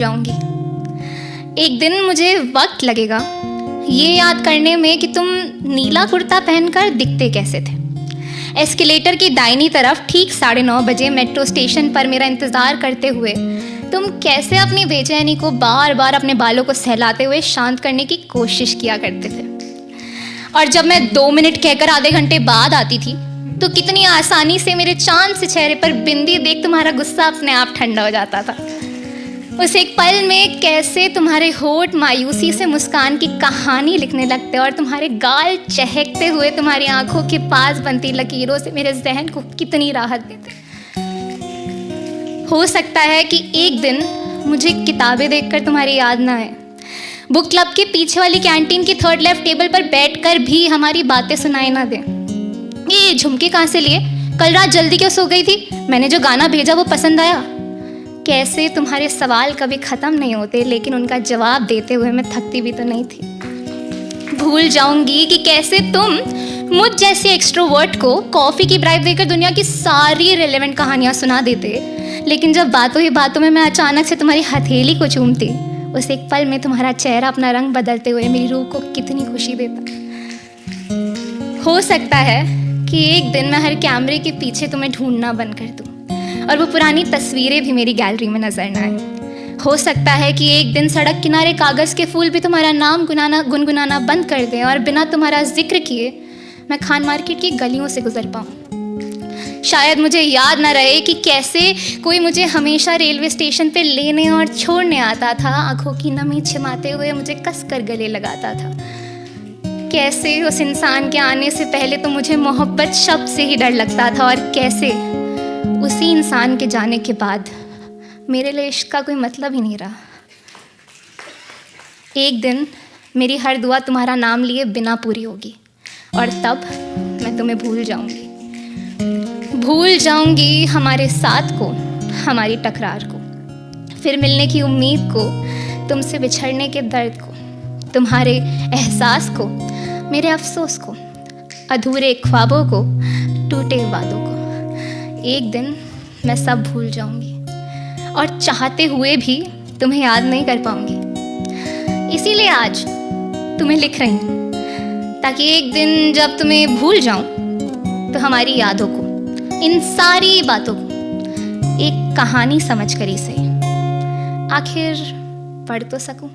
जाऊंगी। एक दिन मुझे वक्त लगेगा ये याद करने में कि तुम नीला कुर्ता पहनकर दिखते कैसे थे। एस्केलेटर की दाहिनी तरफ ठीक 9:30 बजे मेट्रो स्टेशन पर मेरा इंतज़ार करते हुए तुम कैसे अपनी बेचैनी को बार बार अपने बालों को सहलाते हुए शांत करने की कोशिश किया करते थे। और जब मैं 2 मिनट कहकर आधे घंटे बाद आती थी तो कितनी आसानी से मेरे चांद से चेहरे पर बिंदी देख तुम्हारा गुस्सा अपने आप ठंडा हो जाता था। उस एक पल में कैसे तुम्हारे होठ मायूसी से मुस्कान की कहानी लिखने लगते और तुम्हारे गाल चहकते हुए तुम्हारी आंखों के पास बनती लकीरों से मेरे जहन को कितनी राहत देते। हो सकता है कि एक दिन मुझे किताबें देखकर तुम्हारी याद ना आए, बुक क्लब के पीछे वाली कैंटीन की 3rd लेफ्ट टेबल पर बैठकर भी हमारी बातें सुनाई ना दें। ये झुमके कहाँ से लिए? कल रात जल्दी क्यों सो गई थी? मैंने जो गाना भेजा वो पसंद आया? कैसे तुम्हारे सवाल कभी ख़त्म नहीं होते लेकिन उनका जवाब देते हुए मैं थकती भी तो नहीं थी। भूल जाऊंगी कि कैसे तुम मुझ जैसे एक्सट्रोवर्ट को कॉफ़ी की ब्राइब देकर दुनिया की सारी रेलेवेंट कहानियाँ सुना देते, लेकिन जब बातों ही बातों में मैं अचानक से तुम्हारी हथेली को चूमती, उस एक पल में तुम्हारा चेहरा अपना रंग बदलते हुए मेरी रूह को कितनी खुशी देता। हो सकता है कि एक दिन मैं हर कैमरे के पीछे तुम्हें ढूंढना बंद कर दूँ और वो पुरानी तस्वीरें भी मेरी गैलरी में नजर ना आए। हो सकता है कि एक दिन सड़क किनारे कागज़ के फूल भी तुम्हारा नाम गुनगुनाना बंद कर दें और बिना तुम्हारा जिक्र किए मैं खान मार्केट की गलियों से गुजर पाऊँ। शायद मुझे याद न रहे कि कैसे कोई मुझे हमेशा रेलवे स्टेशन पे लेने और छोड़ने आता था, आंखों की नमी छिमाते हुए मुझे कसकर गले लगाता था। कैसे उस इंसान के आने से पहले तो मुझे मोहब्बत शब्द से ही डर लगता था और कैसे उसी इंसान के जाने के बाद मेरे लिए इश्क का कोई मतलब ही नहीं रहा। एक दिन मेरी हर दुआ तुम्हारा नाम लिए बिना पूरी होगी और तब मैं तुम्हें भूल जाऊंगी हमारे साथ को, हमारी टकरार को, फिर मिलने की उम्मीद को, तुमसे बिछड़ने के दर्द को, तुम्हारे एहसास को, मेरे अफसोस को, अधूरे ख्वाबों को, टूटे वादों को। एक दिन मैं सब भूल जाऊंगी और चाहते हुए भी तुम्हें याद नहीं कर पाऊंगी। इसीलिए आज तुम्हें लिख रही हूँ ताकि एक दिन जब तुम्हें भूल जाऊं तो हमारी यादों को, इन सारी बातों को एक कहानी समझकर इसे आखिर पढ़ तो सकूं।